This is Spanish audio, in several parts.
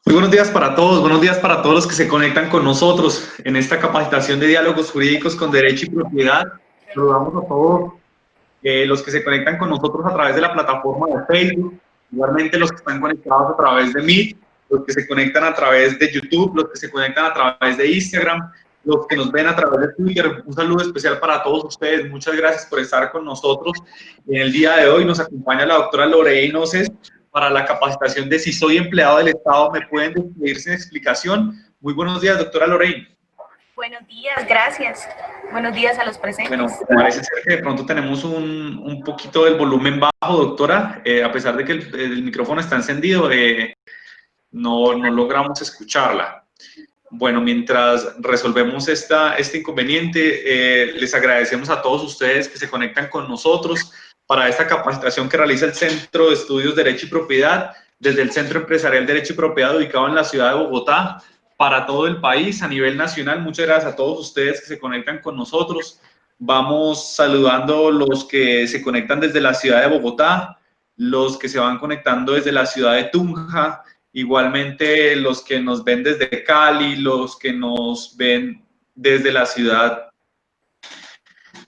Muy buenos días para todos los que se conectan con nosotros en esta capacitación de diálogos jurídicos con derecho y propiedad. Saludamos a todos los que se conectan con nosotros a través de la plataforma de Facebook, igualmente los que están conectados a través de Meet, los que se conectan a través de YouTube, los que se conectan a través de Instagram, los que nos ven a través de Twitter. Un saludo especial para todos ustedes. Muchas gracias por estar con nosotros. En el día de hoy nos acompaña la doctora Lorena Oces para la capacitación de Si soy empleado del Estado, ¿me pueden despedir sin explicación? Muy buenos días, doctora Lorena. Buenos días, gracias. Buenos días a los presentes. Bueno, parece ser que de pronto tenemos un poquito del volumen bajo, doctora. A pesar de que el micrófono está encendido, no logramos escucharla. Bueno, mientras resolvemos este inconveniente, les agradecemos a todos ustedes que se conectan con nosotros para esta capacitación que realiza el Centro de Estudios Derecho y Propiedad desde el Centro Empresarial Derecho y Propiedad ubicado en la ciudad de Bogotá para todo el país a nivel nacional. Muchas gracias a todos ustedes que se conectan con nosotros. Vamos saludando los que se conectan desde la ciudad de Bogotá, los que se van conectando desde la ciudad de Tunja, igualmente los que nos ven desde Cali, los que nos ven desde la ciudad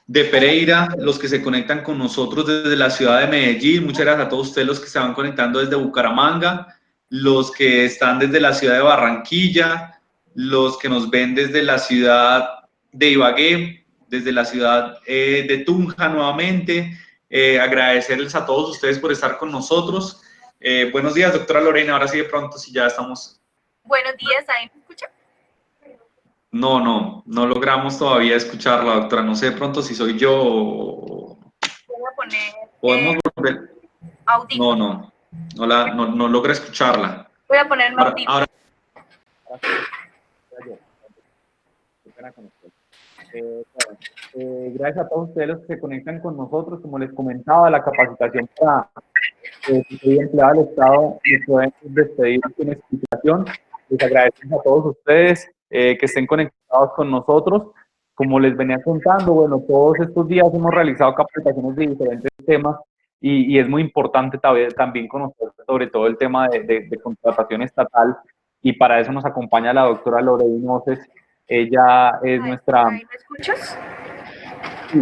de Pereira, los que se conectan con nosotros desde la ciudad de Medellín. Muchas gracias a todos ustedes los que se van conectando desde Bucaramanga, los que están desde la ciudad de Barranquilla, los que nos ven desde la ciudad de Ibagué, desde la ciudad de Tunja nuevamente. Agradecerles a todos ustedes por estar con nosotros. Buenos días, doctora Lorena. Ahora sí, de pronto, si ya estamos. Buenos días, ¿ahí me escucha? No logramos todavía escucharla, doctora. No sé de pronto si soy yo o... Voy a poner ¿Podemos volver? audífono. No logré escucharla. Voy a poner audífono. Ahora. Gracias a todos ustedes los que se conectan con nosotros. Como les comentaba, la capacitación para si soy empleado del Estado me pueden despedir sin explicación. Les agradecemos a todos ustedes que estén conectados con nosotros. Como les venía contando, bueno, todos estos días hemos realizado capacitaciones de diferentes temas y es muy importante también conocer sobre todo el tema de contratación estatal, y para eso nos acompaña la doctora Lorena Oces. Ella es nuestra... ¿Ahí me escuchas?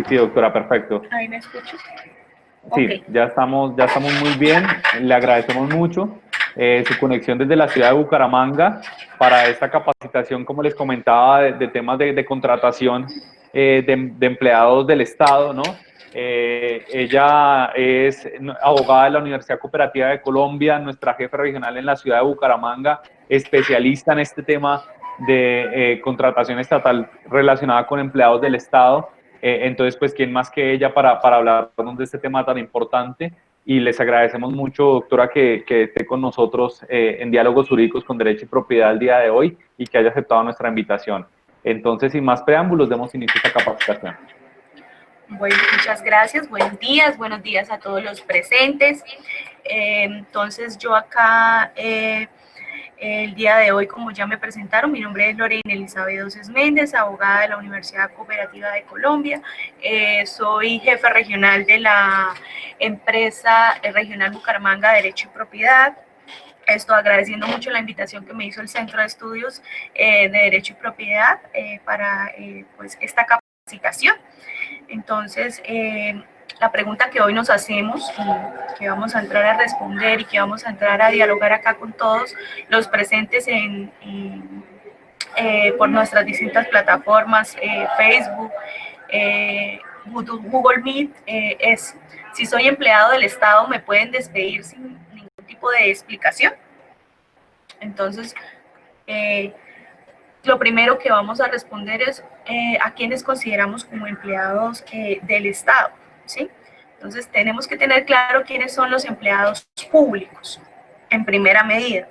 Sí, doctora, perfecto. ¿Ahí me escuchas? Sí, Okay. ya estamos muy bien, le agradecemos mucho su conexión desde la ciudad de Bucaramanga para esta capacitación, como les comentaba, de temas de contratación de empleados del Estado, ¿no? Ella es abogada de la Universidad Cooperativa de Colombia, nuestra jefe regional en la ciudad de Bucaramanga, especialista en este tema de contratación estatal relacionada con empleados del Estado. Entonces, pues, ¿quién más que ella para hablarnos de este tema tan importante? Y les agradecemos mucho, doctora, que esté con nosotros en Diálogos Jurídicos con Derecho y Propiedad el día de hoy y que haya aceptado nuestra invitación. Entonces, sin más preámbulos, demos inicio a esta capacitación. Bueno, muchas gracias. Buenos días a todos los presentes. Entonces, yo acá... el día de hoy, como ya me presentaron, mi nombre es Lorena Elizabeth Oces Méndez, abogada de la Universidad Cooperativa de Colombia. Soy jefe regional de la empresa regional Bucaramanga Derecho y Propiedad. Estoy agradeciendo mucho la invitación que me hizo el Centro de Estudios de Derecho y Propiedad para pues esta capacitación. Entonces, la pregunta que hoy nos hacemos y que vamos a entrar a responder y que vamos a entrar a dialogar acá con todos los presentes por nuestras distintas plataformas, Facebook, Google Meet, es: si soy empleado del Estado, ¿me pueden despedir sin ningún tipo de explicación? Entonces, lo primero que vamos a responder es a quienes consideramos como empleados del Estado, ¿sí? Entonces, tenemos que tener claro quiénes son los empleados públicos, en primera medida.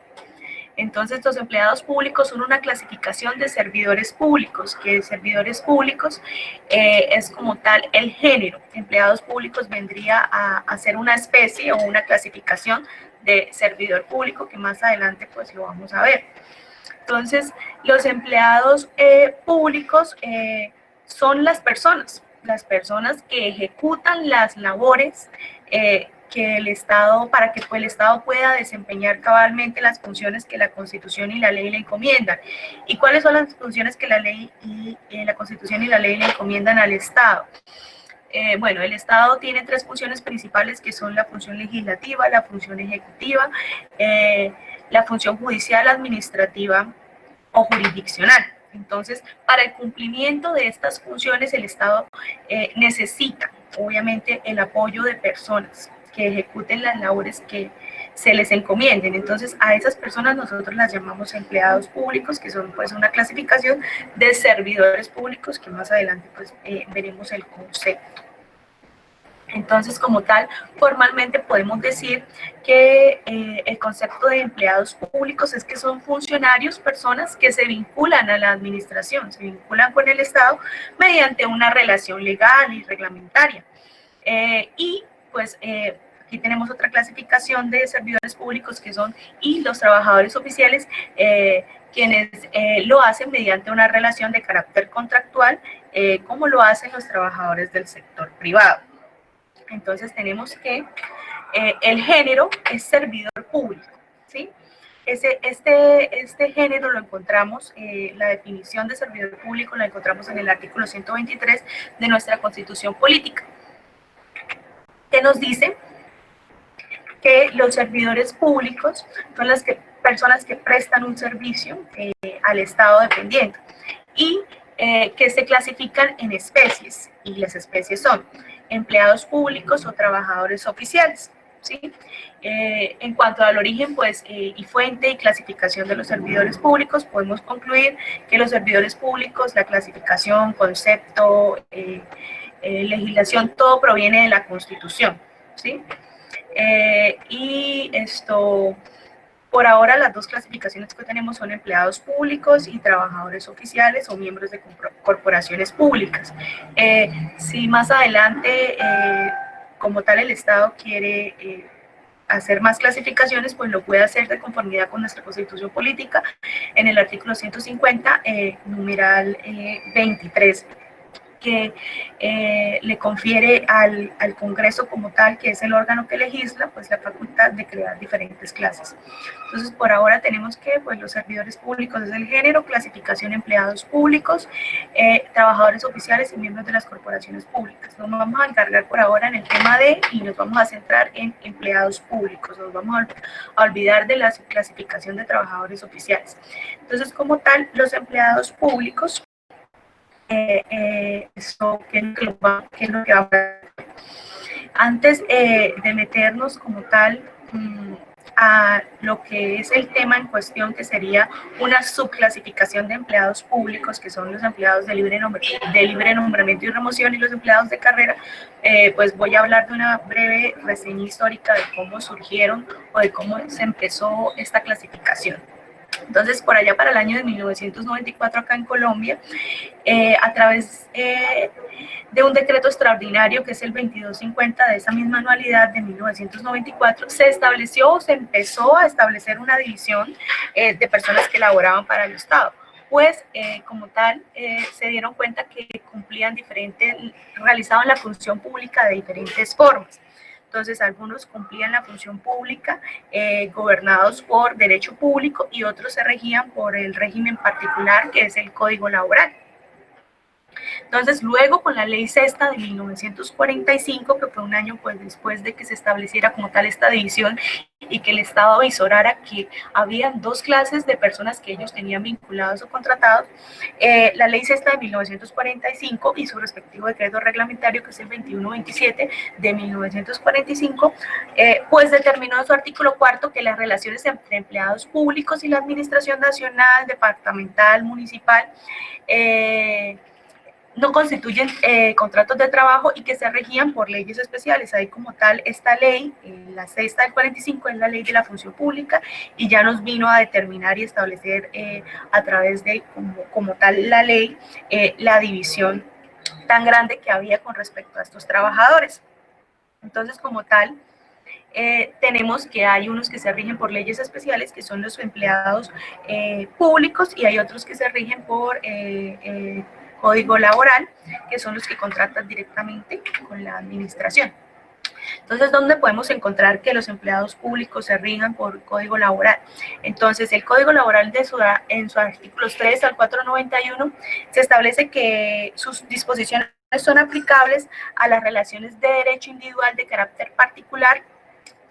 Entonces, los empleados públicos son una clasificación de servidores públicos, que servidores públicos es como tal el género. Empleados públicos vendría a ser una especie o una clasificación de servidor público, que más adelante pues lo vamos a ver. Entonces, los empleados públicos son las personas que ejecutan las labores que el Estado, para que el Estado pueda desempeñar cabalmente las funciones que la Constitución y la ley le encomiendan. ¿Y cuáles son las funciones que la ley y la Constitución y la ley le encomiendan al Estado? Bueno, el Estado tiene tres funciones principales, que son la función legislativa, la función ejecutiva, la función judicial, administrativa o jurisdiccional. Entonces, para el cumplimiento de estas funciones, el Estado necesita, obviamente, el apoyo de personas que ejecuten las labores que se les encomienden. Entonces, a esas personas nosotros las llamamos empleados públicos, que son pues una clasificación de servidores públicos, que más adelante pues veremos el concepto. Entonces, como tal, formalmente podemos decir que el concepto de empleados públicos es que son funcionarios, personas que se vinculan a la administración, se vinculan con el Estado mediante una relación legal y reglamentaria. Y pues aquí tenemos otra clasificación de servidores públicos que son los trabajadores oficiales, quienes lo hacen mediante una relación de carácter contractual, como lo hacen los trabajadores del sector privado. Entonces tenemos que el género es servidor público, ¿sí? Este género lo encontramos, la definición de servidor público la encontramos en el artículo 123 de nuestra Constitución Política, que nos dice que los servidores públicos son las personas que prestan un servicio al Estado dependiente y que se clasifican en especies, y las especies son empleados públicos o trabajadores oficiales, ¿sí? En cuanto al origen pues, y fuente y clasificación de los servidores públicos, podemos concluir que los servidores públicos, la clasificación, concepto, legislación, todo proviene de la Constitución, ¿sí? Y esto, por ahora las dos clasificaciones que tenemos son empleados públicos y trabajadores oficiales o miembros de corporaciones públicas. Si más adelante, como tal, el Estado quiere hacer más clasificaciones, pues lo puede hacer de conformidad con nuestra Constitución Política en el artículo 150, numeral 23, que le confiere al Congreso como tal, que es el órgano que legisla, pues la facultad de crear diferentes clases. Entonces, por ahora tenemos que pues, los servidores públicos es el género, clasificación empleados públicos, trabajadores oficiales y miembros de las corporaciones públicas. Nos vamos a encargar por ahora en el tema de, y nos vamos a centrar en empleados públicos, nos vamos a olvidar de la clasificación de trabajadores oficiales. Entonces, como tal, los empleados públicos, eso, ¿qué es lo que va a pasar? Antes de meternos como tal a lo que es el tema en cuestión, que sería una subclasificación de empleados públicos, que son los empleados de libre nombramiento y remoción y los empleados de carrera, pues voy a hablar de una breve reseña histórica de cómo surgieron o de cómo se empezó esta clasificación. Entonces, por allá para el año de 1994 acá en Colombia, a través de un decreto extraordinario que es el 2250 de esa misma anualidad de 1994, se estableció o se empezó a establecer una división de personas que laboraban para el Estado. Pues como tal se dieron cuenta que realizaban la función pública de diferentes formas. Entonces, algunos cumplían la función pública gobernados por derecho público y otros se regían por el régimen particular que es el Código Laboral. Entonces, luego con la ley sexta de 1945, que fue un año pues, después de que se estableciera como tal esta división y que el Estado avisorara que habían dos clases de personas que ellos tenían vinculados o contratados, la ley sexta de 1945 y su respectivo decreto reglamentario, que es el 2127 de 1945, pues determinó en su artículo cuarto que las relaciones entre empleados públicos y la administración nacional, departamental, municipal, no constituyen contratos de trabajo y que se regían por leyes especiales. Ahí como tal, esta ley, la sexta del 45, es la ley de la función pública y ya nos vino a determinar y establecer a través de como tal la ley, la división tan grande que había con respecto a estos trabajadores. Entonces, como tal, tenemos que hay unos que se rigen por leyes especiales, que son los empleados públicos, y hay otros que se rigen por Código Laboral, que son los que contratan directamente con la administración. Entonces, ¿dónde podemos encontrar que los empleados públicos se rijan por código laboral? Entonces, el código laboral en sus artículos 3 al 491 se establece que sus disposiciones son aplicables a las relaciones de derecho individual de carácter particular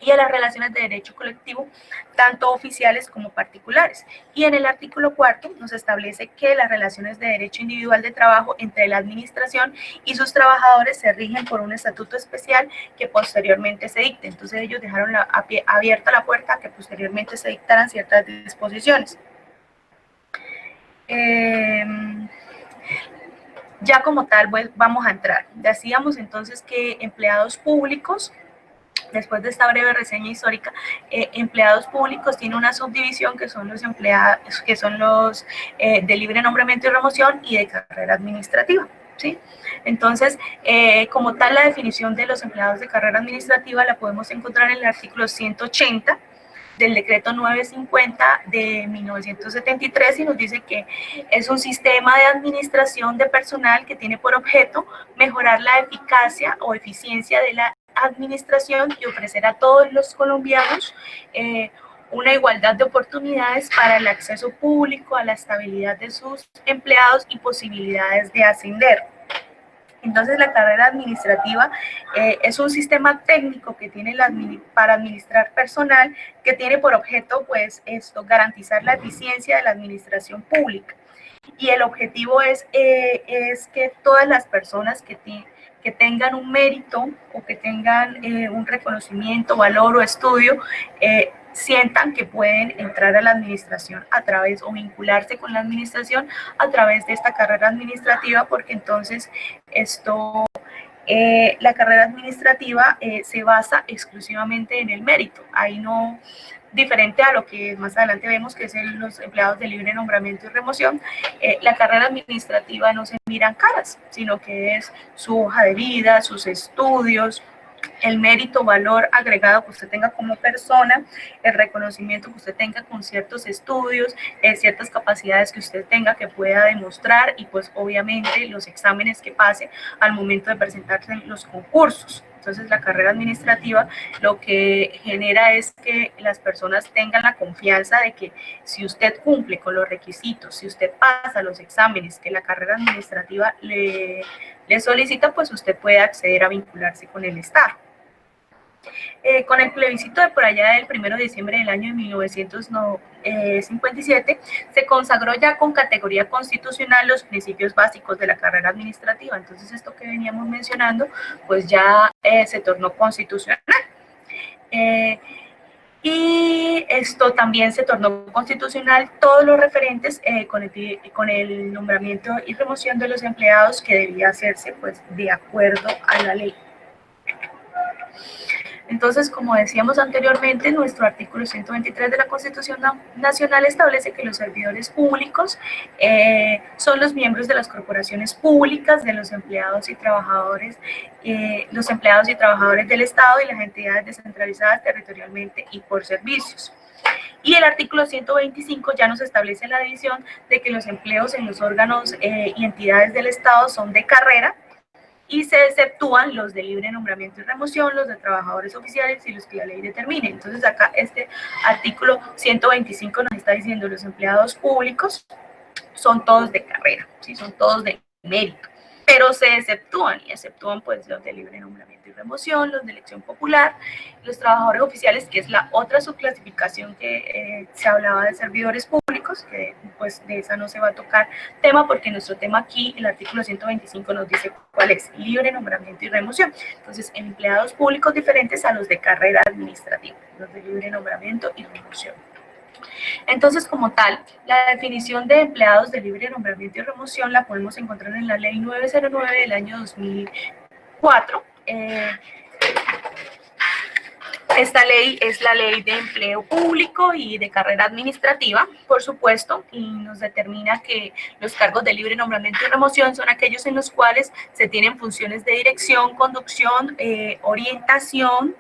y a las relaciones de derecho colectivo, tanto oficiales como particulares. Y en el artículo 4 nos establece que las relaciones de derecho individual de trabajo entre la administración y sus trabajadores se rigen por un estatuto especial que posteriormente se dicte. Entonces ellos dejaron abierta la puerta a que posteriormente se dictaran ciertas disposiciones. Ya como tal, pues, vamos a entrar. Decíamos entonces que empleados públicos, después de esta breve reseña histórica, empleados públicos tiene una subdivisión que son los empleados, que son los de libre nombramiento y remoción y de carrera administrativa, ¿sí? Entonces, como tal, la definición de los empleados de carrera administrativa la podemos encontrar en el artículo 180 del decreto 950 de 1973 y nos dice que es un sistema de administración de personal que tiene por objeto mejorar la eficacia o eficiencia de la administración y ofrecer a todos los colombianos una igualdad de oportunidades para el acceso público a la estabilidad de sus empleados y posibilidades de ascender. Entonces, la carrera administrativa es un sistema técnico que tiene para administrar personal que tiene por objeto, pues, garantizar la eficiencia de la administración pública. Y el objetivo es que todas las personas que tengan un mérito o que tengan un reconocimiento, valor o estudio, sientan que pueden entrar a la administración a través o vincularse con la administración a través de esta carrera administrativa, porque entonces la carrera administrativa se basa exclusivamente en el mérito. Ahí no, diferente a lo que más adelante vemos que es los empleados de libre nombramiento y remoción, la carrera administrativa no se miran caras, sino que es su hoja de vida, sus estudios, el mérito, valor agregado que usted tenga como persona, el reconocimiento que usted tenga con ciertos estudios, ciertas capacidades que usted tenga que pueda demostrar y pues obviamente los exámenes que pase al momento de presentarse en los concursos. Entonces la carrera administrativa lo que genera es que las personas tengan la confianza de que si usted cumple con los requisitos, si usted pasa los exámenes que la carrera administrativa le solicita, pues usted puede acceder a vincularse con el Estado. Con el plebiscito de por allá del 1 de diciembre del año de 1957, se consagró ya con categoría constitucional los principios básicos de la carrera administrativa. Entonces, esto que veníamos mencionando, pues ya se tornó constitucional. Y esto también se tornó constitucional todos los referentes con el nombramiento y remoción de los empleados que debía hacerse pues de acuerdo a la ley. Entonces, como decíamos anteriormente, nuestro artículo 123 de la Constitución Nacional establece que los servidores públicos son los miembros de las corporaciones públicas, de los empleados y trabajadores del Estado y las entidades descentralizadas territorialmente y por servicios. Y el artículo 125 ya nos establece la división de que los empleos en los órganos y entidades del Estado son de carrera, y se exceptúan los de libre nombramiento y remoción, los de trabajadores oficiales y los que la ley determine. Entonces acá este artículo 125 nos está diciendo los empleados públicos son todos de carrera, ¿sí? Son todos de mérito, pero se exceptúan pues los de libre nombramiento y remoción, los de elección popular, los trabajadores oficiales, que es la otra subclasificación que se hablaba de servidores públicos, que pues de esa no se va a tocar tema porque nuestro tema aquí, el artículo 125 nos dice cuál es libre nombramiento y remoción. Entonces, empleados públicos diferentes a los de carrera administrativa, los de libre nombramiento y remoción. Entonces, como tal, la definición de empleados de libre nombramiento y remoción la podemos encontrar en la Ley 909 del año 2004. Esta ley es la Ley de Empleo Público y de Carrera Administrativa, por supuesto, y nos determina que los cargos de libre nombramiento y remoción son aquellos en los cuales se tienen funciones de dirección, conducción, orientación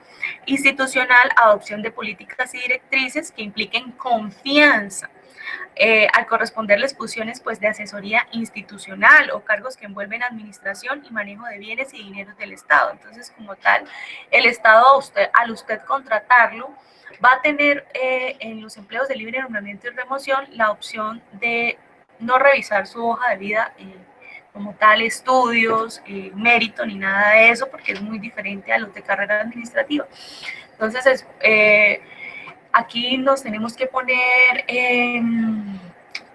institucional, adopción de políticas y directrices que impliquen confianza al corresponderles funciones pues, de asesoría institucional o cargos que envuelven administración y manejo de bienes y dineros del Estado. Entonces, como tal, el Estado, al usted contratarlo, va a tener en los empleos de libre nombramiento y remoción la opción de no revisar su hoja de vida como tal, estudios, mérito, ni nada de eso, porque es muy diferente a los de carrera administrativa. Entonces, aquí nos tenemos que poner en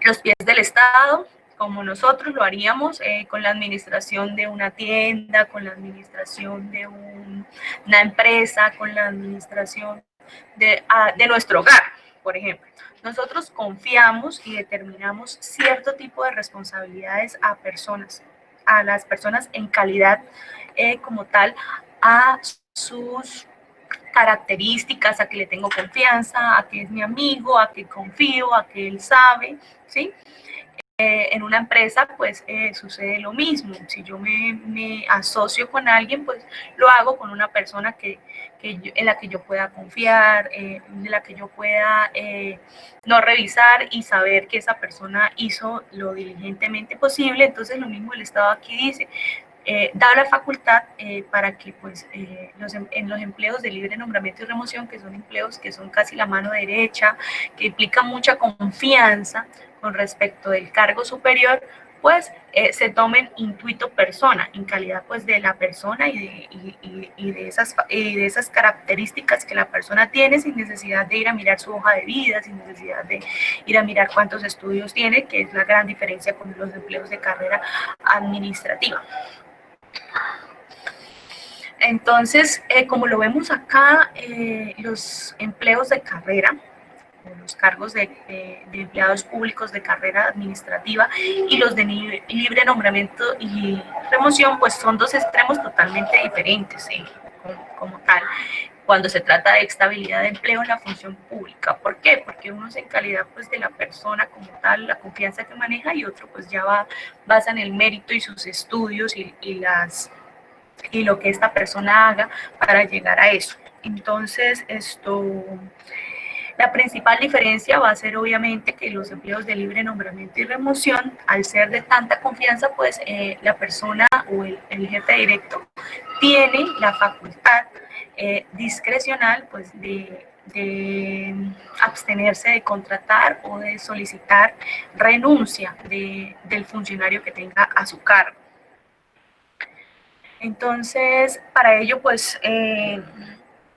los pies del Estado, como nosotros lo haríamos con la administración de una tienda, con la administración de una empresa, con la administración de nuestro hogar, por ejemplo. Nosotros confiamos y determinamos cierto tipo de responsabilidades a las personas en calidad como tal, a sus características, a que le tengo confianza, a que es mi amigo, a que confío, a que él sabe, ¿sí? En una empresa, pues sucede lo mismo. Si yo me asocio con alguien, pues lo hago con una persona en la que yo pueda confiar, de la que yo pueda no revisar y saber que esa persona hizo lo diligentemente posible. Entonces, lo mismo el Estado aquí dice. Da la facultad para que pues, en los empleos de libre nombramiento y remoción, que son empleos que son casi la mano derecha, que implican mucha confianza con respecto del cargo superior, pues se tomen intuito persona, en calidad pues de la persona y de esas características que la persona tiene, sin necesidad de ir a mirar su hoja de vida, sin necesidad de ir a mirar cuántos estudios tiene, que es la gran diferencia con los empleos de carrera administrativa. Entonces, como lo vemos acá, los empleos de carrera, los cargos de empleados públicos de carrera administrativa y los de libre nombramiento y remoción, pues son dos extremos totalmente diferentes como tal, cuando se trata de estabilidad de empleo en la función pública. ¿Por qué? Porque uno es en calidad pues, de la persona como tal, la confianza que maneja, y otro pues ya basa en el mérito y sus estudios y lo que esta persona haga para llegar a eso. Entonces, la principal diferencia va a ser obviamente que los empleos de libre nombramiento y remoción, al ser de tanta confianza, pues la persona o el jefe directo tiene la facultad discrecional pues de abstenerse de contratar o de solicitar renuncia del funcionario que tenga a su cargo. Entonces, para ello, pues,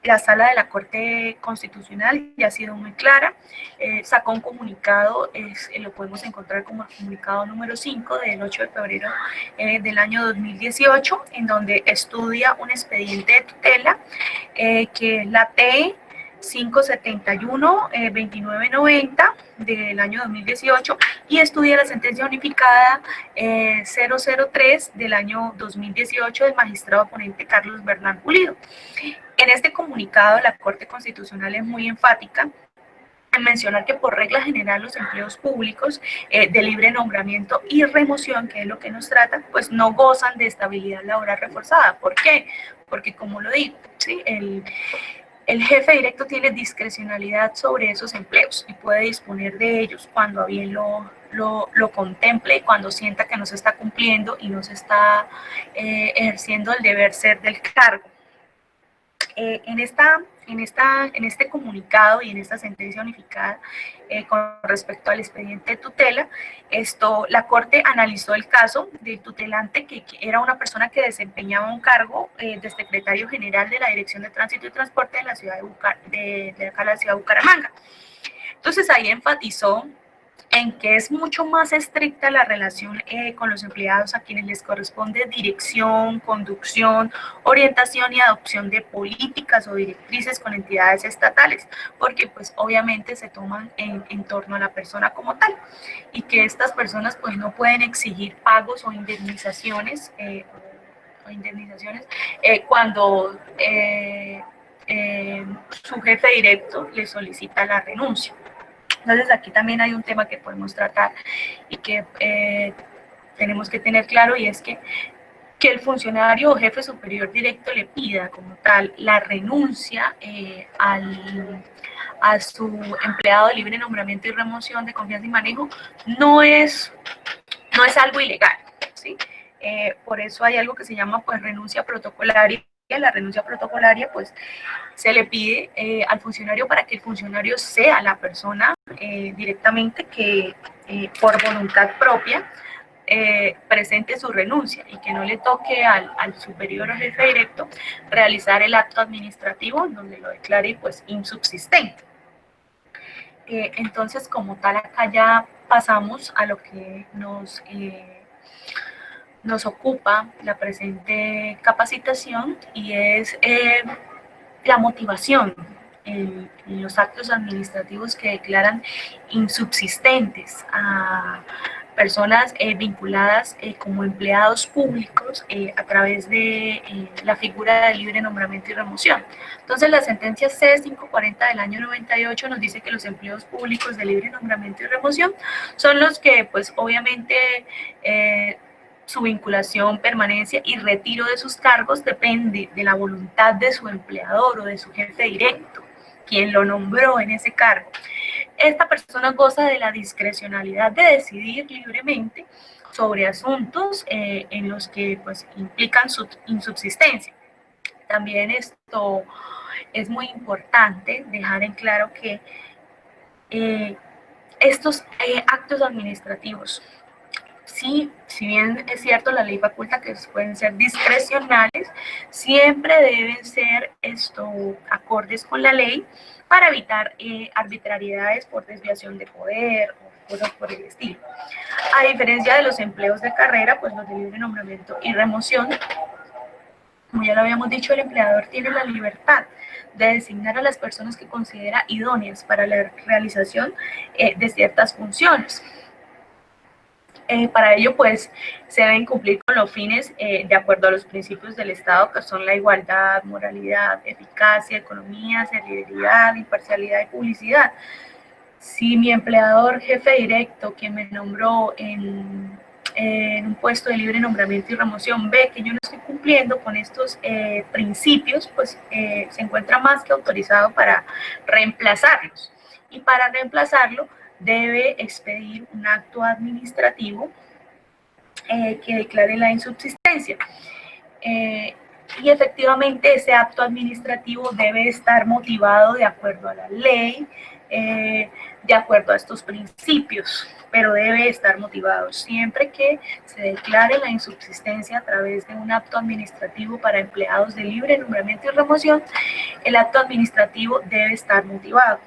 la sala de la Corte Constitucional ya ha sido muy clara, sacó un comunicado, lo podemos encontrar como el comunicado número 5 del 8 de febrero del año 2018, en donde estudia un expediente de tutela, que es la T 571-2990 del año 2018, y estudia la sentencia unificada 003 del año 2018 del magistrado ponente Carlos Bernal Pulido. En este comunicado, la Corte Constitucional es muy enfática en mencionar que por regla general los empleos públicos de libre nombramiento y remoción, que es lo que nos trata, pues no gozan de estabilidad laboral reforzada. ¿Por qué? Porque, como lo digo, ¿sí? El jefe directo tiene discrecionalidad sobre esos empleos y puede disponer de ellos cuando a bien lo contemple y cuando sienta que no se está cumpliendo y no se está ejerciendo el deber ser del cargo. En este comunicado y en esta sentencia unificada con respecto al expediente de tutela, la Corte analizó el caso del tutelante que era una persona que desempeñaba un cargo de secretario general de la Dirección de Tránsito y Transporte de la ciudad de la ciudad de Bucaramanga. Entonces ahí enfatizó en que es mucho más estricta la relación con los empleados a quienes les corresponde dirección, conducción, orientación y adopción de políticas o directrices con entidades estatales, porque pues obviamente se toman en torno a la persona como tal, y que estas personas pues no pueden exigir pagos o indemnizaciones cuando su jefe directo le solicita la renuncia. Entonces aquí también hay un tema que podemos tratar y que tenemos que tener claro, y es que el funcionario o jefe superior directo le pida como tal la renuncia a su empleado de libre nombramiento y remoción de confianza y manejo no es algo ilegal, ¿sí? Por eso hay algo que se llama pues renuncia protocolaria. La renuncia protocolaria pues se le pide al funcionario para que el funcionario sea la persona directamente que por voluntad propia presente su renuncia y que no le toque al superior o jefe directo realizar el acto administrativo donde lo declare pues insubsistente. Entonces, como tal, acá ya pasamos a lo que nos ocupa la presente capacitación y es la motivación en los actos administrativos que declaran insubsistentes a personas vinculadas como empleados públicos a través de la figura de libre nombramiento y remoción. Entonces, la sentencia C540 del año 98 nos dice que los empleados públicos de libre nombramiento y remoción son los que, pues, obviamente, su vinculación, permanencia y retiro de sus cargos depende de la voluntad de su empleador o de su jefe directo, quien lo nombró en ese cargo. Esta persona goza de la discrecionalidad de decidir libremente sobre asuntos en los que pues, implican su insubsistencia. También esto es muy importante dejar en claro que estos actos administrativos, sí, si bien es cierto, la ley faculta que pueden ser discrecionales, siempre deben ser acordes con la ley para evitar arbitrariedades por desviación de poder o cosas por el estilo. A diferencia de los empleos de carrera, pues los de libre nombramiento y remoción, como ya lo habíamos dicho, el empleador tiene la libertad de designar a las personas que considera idóneas para la realización de ciertas funciones. Para ello, pues, se deben cumplir con los fines de acuerdo a los principios del Estado, que son la igualdad, moralidad, eficacia, economía, celeridad, imparcialidad y publicidad. Si mi empleador, jefe directo, que me nombró en un puesto de libre nombramiento y remoción, ve que yo no estoy cumpliendo con estos principios, pues se encuentra más que autorizado para reemplazarlos. Y para reemplazarlo, debe expedir un acto administrativo que declare la insubsistencia. Y efectivamente ese acto administrativo debe estar motivado de acuerdo a la ley, de acuerdo a estos principios, pero debe estar motivado siempre que se declare la insubsistencia a través de un acto administrativo para empleados de libre nombramiento y remoción. El acto administrativo debe estar motivado.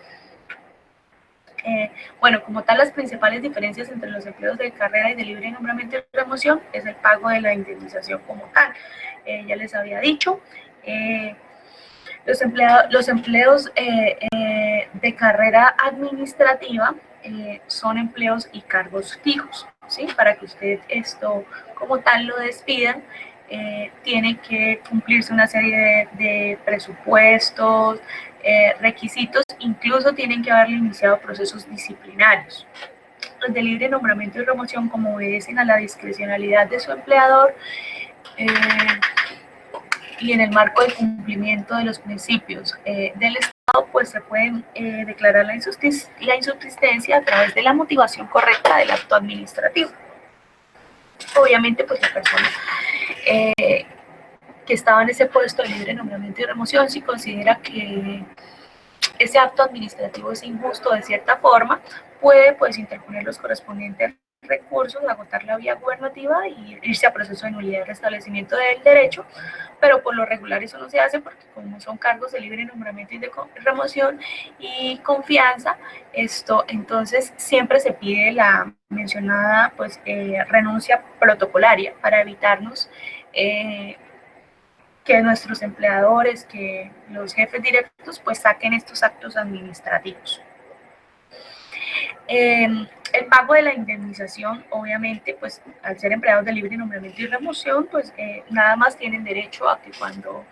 Bueno, como tal, las principales diferencias entre los empleos de carrera y de libre nombramiento y remoción es el pago de la indemnización como tal. Ya les había dicho, los empleos de carrera administrativa son empleos y cargos fijos, ¿sí? Para que usted esto como tal lo despidan, tiene que cumplirse una serie de presupuestos, requisitos, incluso tienen que haberle iniciado procesos disciplinarios. Los de libre nombramiento y remoción, como obedecen a la discrecionalidad de su empleador y en el marco del cumplimiento de los principios del Estado, pues se pueden declarar la insubsistencia a través de la motivación correcta del acto administrativo. Obviamente, pues la persona que estaba en ese puesto de libre nombramiento y remoción, si considera que ese acto administrativo es injusto de cierta forma, puede pues interponer los correspondientes recursos, agotar la vía gubernativa y irse a proceso de nulidad de restablecimiento del derecho, pero por lo regular eso no se hace porque como son cargos de libre nombramiento y de remoción y confianza, entonces siempre se pide la mencionada pues renuncia protocolaria para evitarnos que nuestros empleadores, que los jefes directos, pues saquen estos actos administrativos. El pago de la indemnización, obviamente, pues al ser empleados de libre nombramiento y remoción, pues nada más tienen derecho a que cuando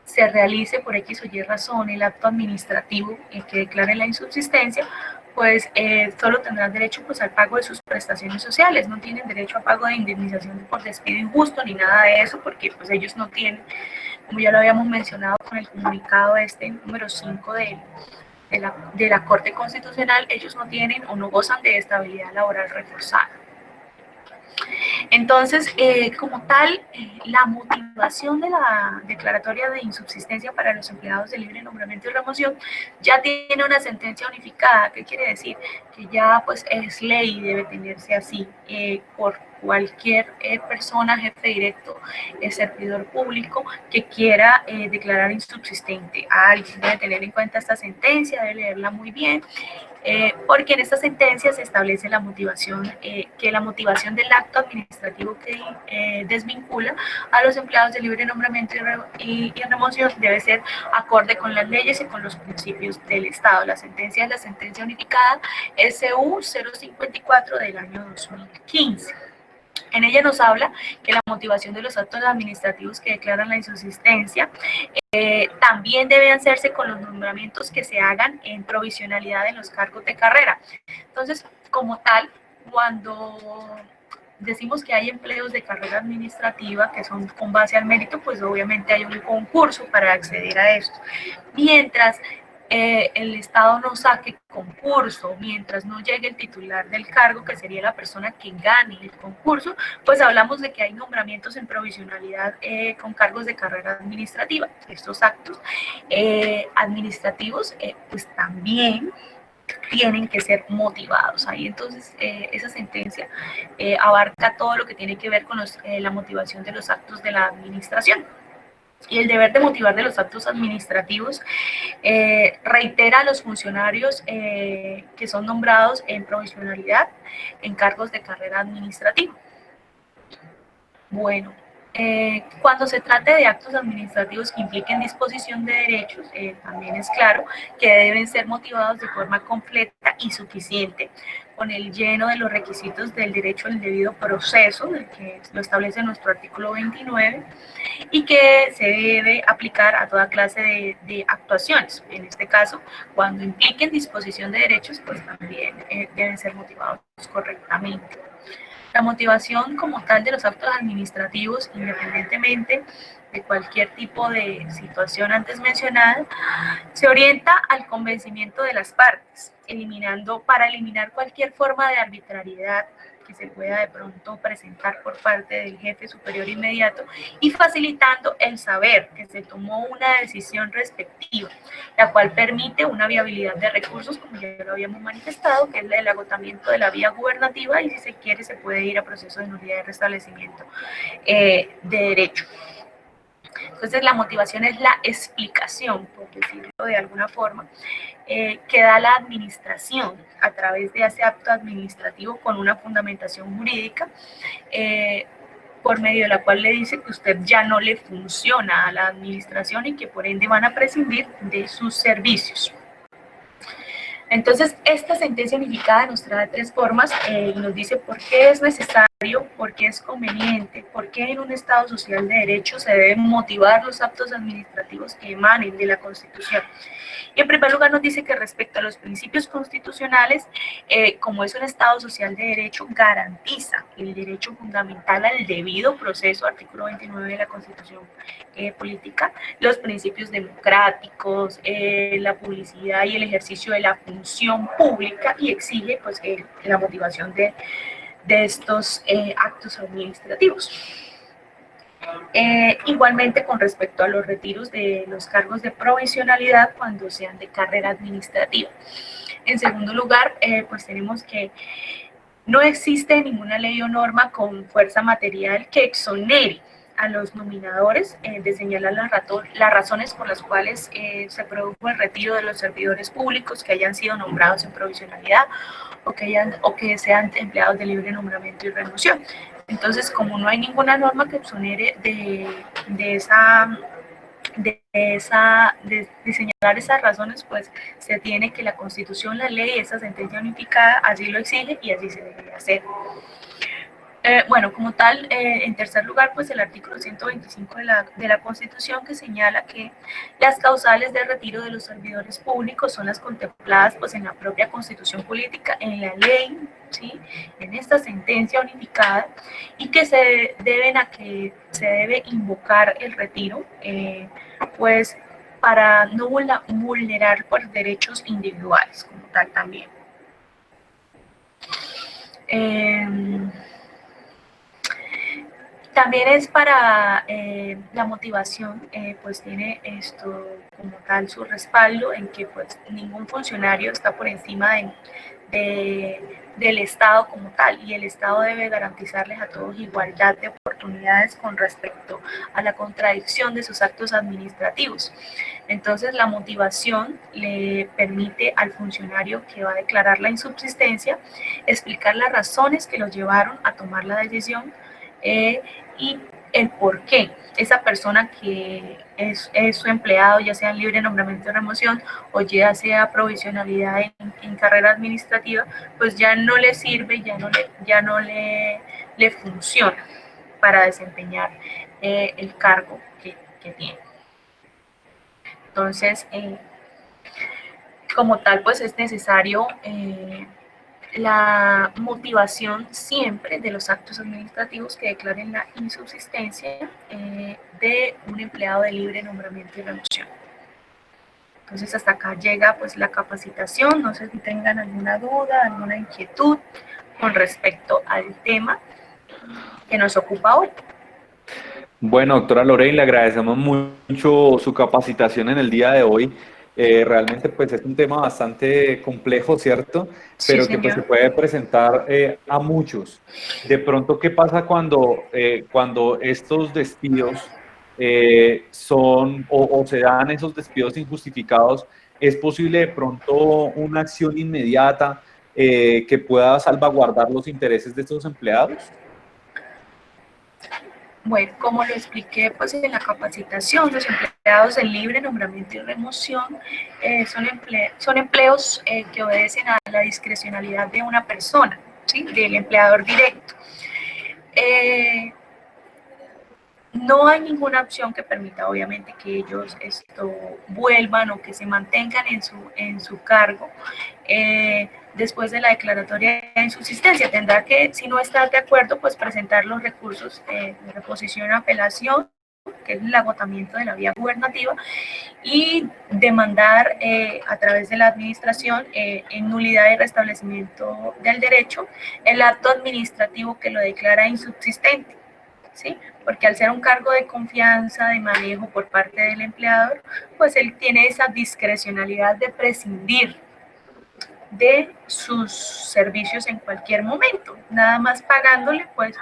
se realice por X o Y razón el acto administrativo que declare la insubsistencia, pues solo tendrán derecho pues al pago de sus prestaciones sociales, no tienen derecho a pago de indemnización por despido injusto ni nada de eso, porque pues ellos no tienen, como ya lo habíamos mencionado con el comunicado número 5 de de la Corte Constitucional, ellos no tienen o no gozan de estabilidad laboral reforzada. Entonces, como tal, la motivación de la declaratoria de insubsistencia para los empleados de libre nombramiento y remoción ya tiene una sentencia unificada. ¿Qué quiere decir? Que ya pues es ley y debe tenerse así por cualquier persona, jefe directo, servidor público que quiera declarar insubsistente a alguien. Debe tener en cuenta esta sentencia, debe leerla muy bien, porque en esta sentencia se establece la motivación, que la motivación del acto administrativo que desvincula a los empleados de libre nombramiento y remoción debe ser acorde con las leyes y con los principios del Estado. La sentencia es la sentencia unificada SU 054 del año 2015. En ella nos habla que la motivación de los actos administrativos que declaran la insubsistencia también deben hacerse con los nombramientos que se hagan en provisionalidad en los cargos de carrera. Entonces, como tal, cuando decimos que hay empleos de carrera administrativa que son con base al mérito, pues obviamente hay un concurso para acceder a esto. Mientras el Estado no saque concurso, mientras no llegue el titular del cargo, que sería la persona que gane el concurso, pues hablamos de que hay nombramientos en provisionalidad con cargos de carrera administrativa. Estos actos administrativos pues también tienen que ser motivados. Ahí entonces esa sentencia abarca todo lo que tiene que ver con la motivación de los actos de la administración. Y el deber de motivar de los actos administrativos reitera a los funcionarios que son nombrados en provisionalidad en cargos de carrera administrativa. Bueno, cuando se trate de actos administrativos que impliquen disposición de derechos, también es claro que deben ser motivados de forma completa y suficiente, con el lleno de los requisitos del derecho al debido proceso, del que lo establece nuestro artículo 29, y que se debe aplicar a toda clase de actuaciones. En este caso, cuando impliquen disposición de derechos, pues también deben ser motivados correctamente. La motivación como tal de los actos administrativos, independientemente de cualquier tipo de situación antes mencionada, se orienta al convencimiento de las partes, para eliminar cualquier forma de arbitrariedad que se pueda de pronto presentar por parte del jefe superior inmediato y facilitando el saber que se tomó una decisión respectiva, la cual permite una viabilidad de recursos, como ya lo habíamos manifestado, que es el agotamiento de la vía gubernativa y si se quiere se puede ir a proceso de nulidad de restablecimiento de derecho. Entonces la motivación es la explicación, por decirlo de alguna forma, que da la administración a través de ese acto administrativo con una fundamentación jurídica, por medio de la cual le dice que usted ya no le funciona a la administración y que por ende van a prescindir de sus servicios. Entonces, esta sentencia unificada nos trae tres formas y nos dice por qué es necesario, por qué es conveniente, por qué en un Estado social de derecho se deben motivar los actos administrativos que emanen de la Constitución. Y en primer lugar nos dice que respecto a los principios constitucionales, como es un Estado social de derecho, garantiza el derecho fundamental al debido proceso, artículo 29 de la Constitución política, los principios democráticos, la publicidad y el ejercicio de la función pública y exige pues la motivación de estos actos administrativos. Igualmente con respecto a los retiros de los cargos de provisionalidad cuando sean de carrera administrativa. En segundo lugar, pues tenemos que no existe ninguna ley o norma con fuerza material que exonere a los nominadores de señalar las razones por las cuales se produjo el retiro de los servidores públicos que hayan sido nombrados en provisionalidad o que sean empleados de libre nombramiento y remoción. Entonces, como no hay ninguna norma que exonere de señalar esas razones, pues se tiene que la Constitución, la ley, esa sentencia unificada, así lo exige y así se debe hacer. Bueno, como tal, en tercer lugar, pues el artículo 125 de la Constitución que señala que las causales de retiro de los servidores públicos son las contempladas pues en la propia Constitución política, en la ley, ¿sí? En esta sentencia unificada y que se debe invocar el retiro, pues para no vulnerar por derechos individuales como tal también. También es para la motivación, pues tiene esto como tal su respaldo en que pues ningún funcionario está por encima del Estado como tal, y el Estado debe garantizarles a todos igualdad de oportunidades con respecto a la contradicción de sus actos administrativos. Entonces la motivación le permite al funcionario que va a declarar la insubsistencia explicar las razones que lo llevaron a tomar la decisión y el por qué esa persona que es su empleado, ya sea en libre nombramiento o remoción, o ya sea provisionalidad en carrera administrativa, pues ya no le sirve, ya no le funciona para desempeñar el cargo que tiene. Entonces, como tal, pues es necesario la motivación siempre de los actos administrativos que declaren la insubsistencia de un empleado de libre nombramiento y remoción. Entonces hasta acá llega pues la capacitación. No sé si tengan alguna duda, alguna inquietud con respecto al tema que nos ocupa hoy. Bueno, doctora Lorraine, le agradecemos mucho su capacitación en el día de hoy. Realmente pues es un tema bastante complejo, ¿cierto? Sí, Pero que pues se señor. puede presentar a muchos. De pronto, ¿qué pasa cuando estos despidos son o se dan esos despidos injustificados? ¿Es posible de pronto una acción inmediata que pueda salvaguardar los intereses de estos empleados? Bueno, como lo expliqué pues en la capacitación, los empleados de libre nombramiento y remoción son empleos que obedecen a la discrecionalidad de una persona, ¿sí? Del empleador directo. No hay ninguna opción que permita, obviamente, que ellos vuelvan o que se mantengan en su cargo después de la declaratoria de insubsistencia. Tendrá que, si no está de acuerdo, pues presentar los recursos de reposición a apelación, que es el agotamiento de la vía gubernativa, y demandar a través de la administración en nulidad y restablecimiento del derecho el acto administrativo que lo declara insubsistente, ¿sí? Porque al ser un cargo de confianza, de manejo por parte del empleador, pues él tiene esa discrecionalidad de prescindir de sus servicios en cualquier momento, nada más pagándole pues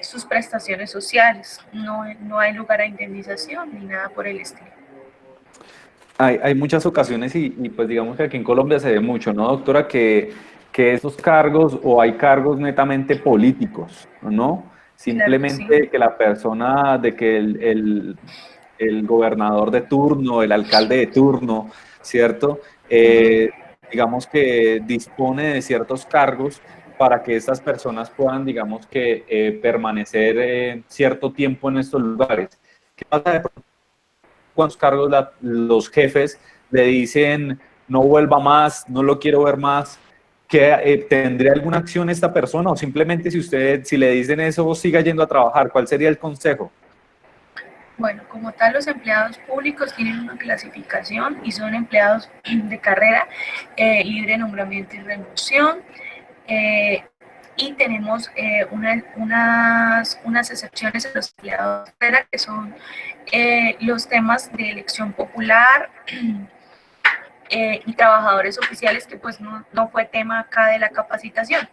sus prestaciones sociales. No hay lugar a indemnización ni nada por el estilo. Hay muchas ocasiones pues digamos que aquí en Colombia se ve mucho, ¿no, doctora? Que esos cargos o hay cargos netamente políticos, ¿no? Claro que sí. Simplemente que la persona, de que el gobernador de turno, el alcalde de turno, ¿cierto? Digamos que dispone de ciertos cargos para que estas personas puedan, digamos que, permanecer cierto tiempo en estos lugares. ¿Qué pasa de pronto cuántos cargos los jefes le dicen no vuelva más, no lo quiero ver más? ¿Tendría alguna acción esta persona o simplemente si le dicen eso siga yendo a trabajar? ¿Cuál sería el consejo? Bueno, como tal, los empleados públicos tienen una clasificación y son empleados de carrera, libre nombramiento y remoción. Y tenemos unas excepciones en los empleados de carrera, que son los temas de elección popular y trabajadores oficiales, que pues no fue tema acá de la capacitación.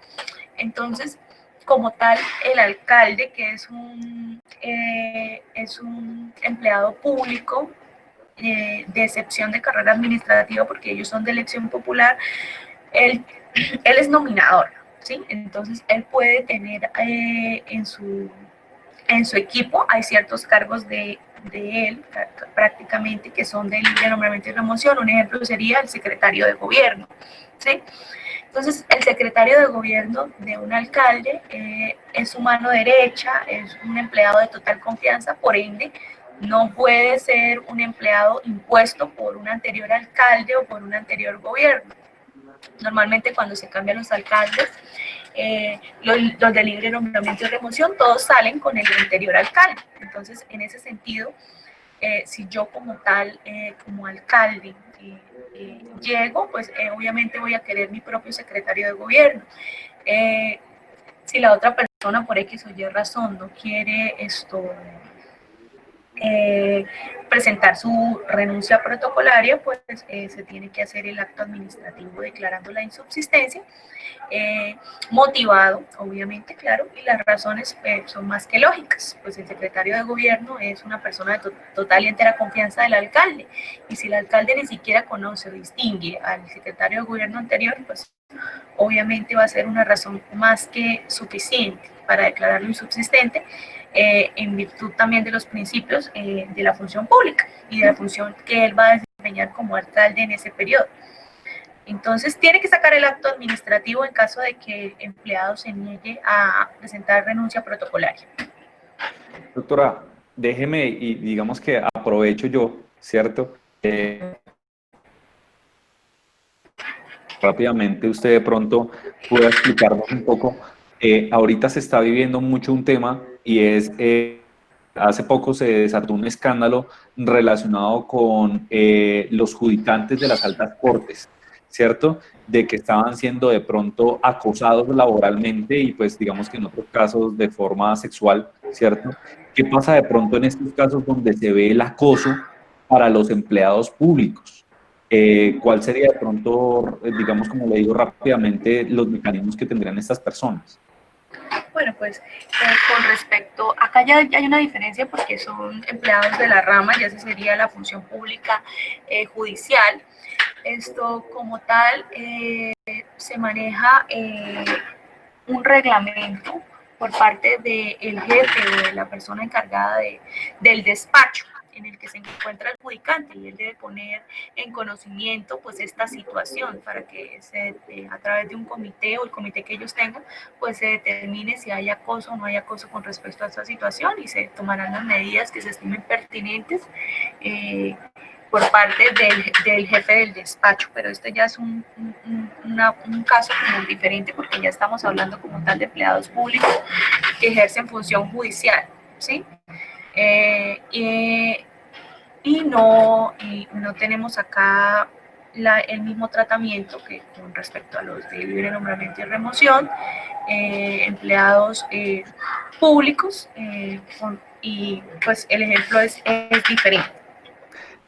Entonces, como tal, el alcalde, que es un empleado público de excepción de carrera administrativa, porque ellos son de elección popular, él es nominador, ¿sí? Entonces, él puede tener en su equipo, hay ciertos cargos de él prácticamente que son de libre nombramiento y remoción. Un ejemplo sería el secretario de gobierno, ¿sí? Entonces, el secretario de gobierno de un alcalde es su mano derecha, es un empleado de total confianza, por ende, no puede ser un empleado impuesto por un anterior alcalde o por un anterior gobierno. Normalmente cuando se cambian los alcaldes, los de libre nombramiento y remoción, todos salen con el anterior alcalde. Entonces, en ese sentido, si yo como tal, como alcalde, llego, pues obviamente voy a querer mi propio secretario de gobierno. Si la otra persona por X o Y razón no quiere presentar su renuncia protocolaria, pues se tiene que hacer el acto administrativo declarando la insubsistencia, motivado, obviamente, claro, y las razones son más que lógicas, pues el secretario de gobierno es una persona de total y entera confianza del alcalde, y si el alcalde ni siquiera conoce o distingue al secretario de gobierno anterior, pues obviamente va a ser una razón más que suficiente para declararlo insubsistente, en virtud también de los principios de la función pública y de la función que él va a desempeñar como alcalde en ese periodo. Entonces, tiene que sacar el acto administrativo en caso de que el empleado se niegue a presentar renuncia protocolaria. Doctora, déjeme y digamos que aprovecho yo, ¿cierto? Rápidamente usted de pronto pueda explicarnos un poco. Ahorita se está viviendo mucho un tema y es, hace poco se desató un escándalo relacionado con los judicantes de las altas cortes, ¿cierto? De que estaban siendo de pronto acosados laboralmente y pues digamos que en otros casos de forma sexual, ¿cierto? ¿Qué pasa de pronto en estos casos donde se ve el acoso para los empleados públicos? ¿Cuál sería de pronto, digamos, como le digo rápidamente, los mecanismos que tendrían estas personas? Bueno, pues con respecto, acá ya hay una diferencia porque son empleados de la rama, ya esa sería la función pública judicial. Esto como tal se maneja un reglamento por parte del jefe o de la persona encargada del despacho en el que se encuentra el judicante, y él debe poner en conocimiento pues esta situación para que a través de un comité o el comité que ellos tengan, pues se determine si hay acoso o no hay acoso con respecto a esta situación, y se tomarán las medidas que se estimen pertinentes por parte del jefe del despacho. Pero este ya es un caso como diferente, porque ya estamos hablando como tal de empleados públicos que ejercen función judicial, ¿sí? Y no tenemos acá el mismo tratamiento que con respecto a los de libre nombramiento y remoción, empleados públicos, y pues el ejemplo es diferente.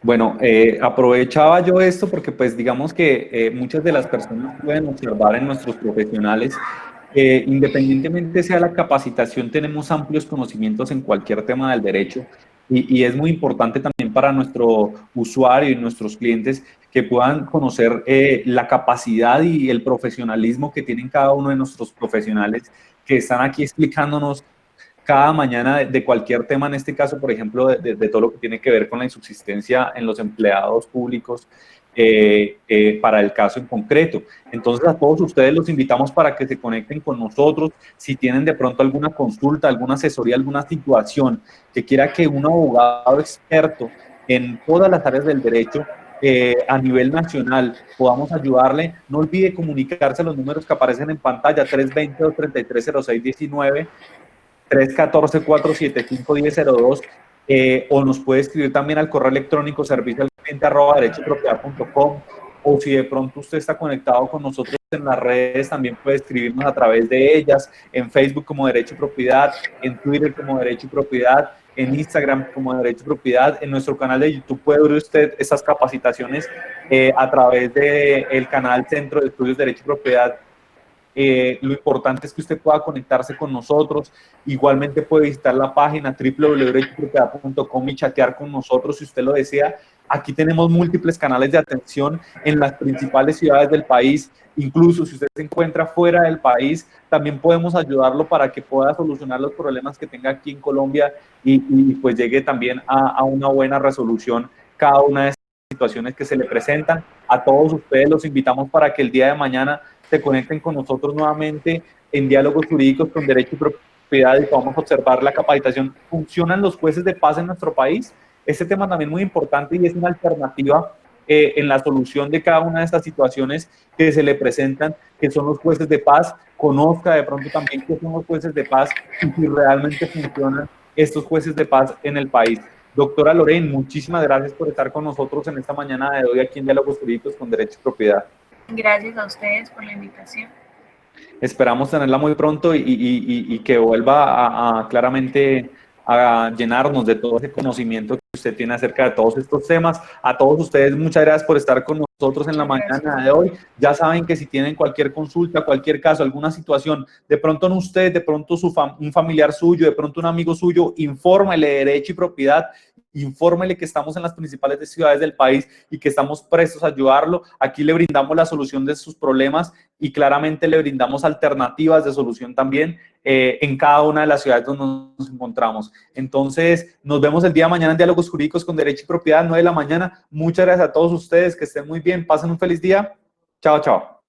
Bueno, aprovechaba yo esto porque pues digamos que muchas de las personas pueden observar en nuestros profesionales, independientemente sea la capacitación, tenemos amplios conocimientos en cualquier tema del derecho, y es muy importante también para nuestro usuario y nuestros clientes que puedan conocer la capacidad y el profesionalismo que tienen cada uno de nuestros profesionales que están aquí explicándonos cada mañana de cualquier tema, en este caso, por ejemplo, de todo lo que tiene que ver con la insubsistencia en los empleados públicos, para el caso en concreto. Entonces, a todos ustedes los invitamos para que se conecten con nosotros. Si tienen de pronto alguna consulta, alguna asesoría, alguna situación que quiera que un abogado experto en todas las áreas del derecho a nivel nacional podamos ayudarle, no olvide comunicarse a los números que aparecen en pantalla: 320-233-0619, 314-475-1002, o nos puede escribir también al correo electrónico servicioalcliente@derechoypropiedad.com, o si de pronto usted está conectado con nosotros en las redes, también puede escribirnos a través de ellas, en Facebook como Derecho y Propiedad, en Twitter como Derecho y Propiedad, en Instagram como Derecho y Propiedad. En nuestro canal de YouTube puede ver usted estas capacitaciones a través del canal Centro de Estudios de Derecho y Propiedad. Lo importante es que usted pueda conectarse con nosotros. Igualmente puede visitar la página www.derechoypropiedad.com y chatear con nosotros si usted lo desea. Aquí tenemos múltiples canales de atención en las principales ciudades del país. Incluso si usted se encuentra fuera del país, también podemos ayudarlo para que pueda solucionar los problemas que tenga aquí en Colombia, y pues llegue también a una buena resolución cada una de estas situaciones que se le presentan. A todos ustedes los invitamos para que el día de mañana se conecten con nosotros nuevamente en Diálogos Jurídicos con Derecho y Propiedad, y podamos observar la capacitación. ¿Funcionan los jueces de paz en nuestro país? Este tema también muy importante, y es una alternativa en la solución de cada una de estas situaciones que se le presentan, que son los jueces de paz. Conozca de pronto también qué son los jueces de paz y si realmente funcionan estos jueces de paz en el país. Doctora Lorraine, muchísimas gracias por estar con nosotros en esta mañana de hoy aquí en Diálogos Jurídicos con Derecho y Propiedad. Gracias a ustedes por la invitación. Esperamos tenerla muy pronto y que vuelva a claramente a llenarnos de todo ese conocimiento que usted tiene acerca de todos estos temas. A todos ustedes, muchas gracias por estar con nosotros en la mañana de hoy. Ya saben que si tienen cualquier consulta, cualquier caso, alguna situación, de pronto en usted, de pronto un familiar suyo, de pronto un amigo suyo, infórmele de Derecho y Propiedad. Infórmele que estamos en las principales ciudades del país y que estamos prestos a ayudarlo. Aquí le brindamos la solución de sus problemas y claramente le brindamos alternativas de solución también en cada una de las ciudades donde nos encontramos. Entonces, nos vemos el día de mañana en Diálogos Jurídicos con Derecho y Propiedad, 9 de la mañana. Muchas gracias a todos ustedes, que estén muy bien, pasen un feliz día. Chao, chao.